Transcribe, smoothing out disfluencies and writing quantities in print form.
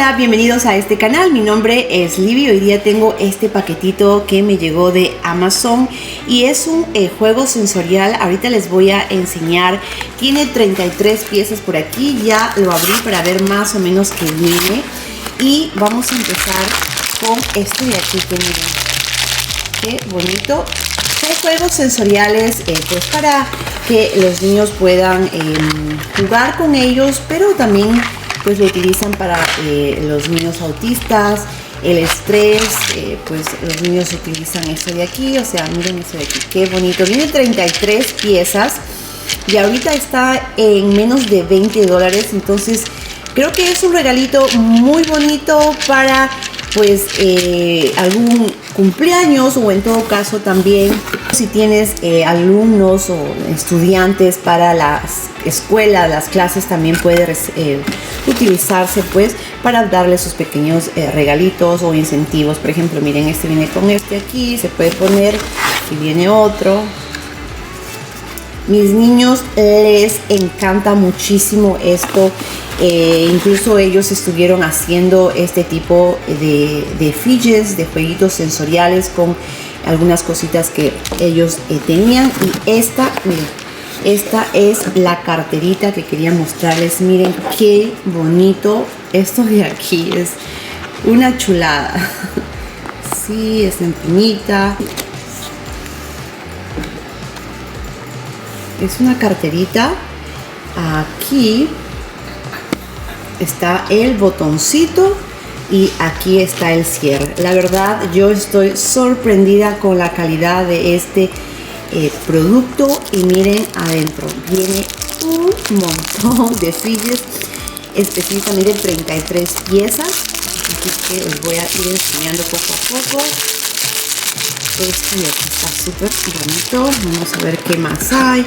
Hola, bienvenidos a este canal. Mi nombre es Libby. Hoy día tengo este paquetito que me llegó de Amazon y es un juego sensorial. Ahorita les voy a enseñar. Tiene 33 piezas por aquí. Ya lo abrí para ver más o menos qué viene. Y vamos a empezar con este de aquí que miren. Qué bonito. Son juegos sensoriales pues para que los niños puedan jugar con ellos, pero también pues lo utilizan para los niños autistas, el estrés, pues los niños utilizan esto de aquí, o sea, miren esto de aquí, qué bonito. Viene 33 piezas y ahorita está en menos de $20, entonces creo que es un regalito muy bonito para pues algún cumpleaños, o en todo caso también si tienes alumnos o estudiantes para las escuelas, las clases, también puede utilizarse pues para darle sus pequeños regalitos o incentivos. Por ejemplo, miren, este viene con este aquí, se puede poner, y viene otro. Mis niños les encanta muchísimo esto. Incluso ellos estuvieron haciendo este tipo de fidgets, de jueguitos sensoriales con algunas cositas que ellos tenían. Y esta, miren, esta es la carterita que quería mostrarles. Miren qué bonito. Esto de aquí es una chulada. Sí, es empinita. Es una carterita. Aquí está el botoncito y aquí está el cierre. La verdad, yo estoy sorprendida con la calidad de este producto. Y miren adentro, viene un montón de fidgets, específicamente 33 piezas. Así que les voy a ir enseñando poco a poco. Este de aquí está súper bonito. Vamos a ver qué más hay.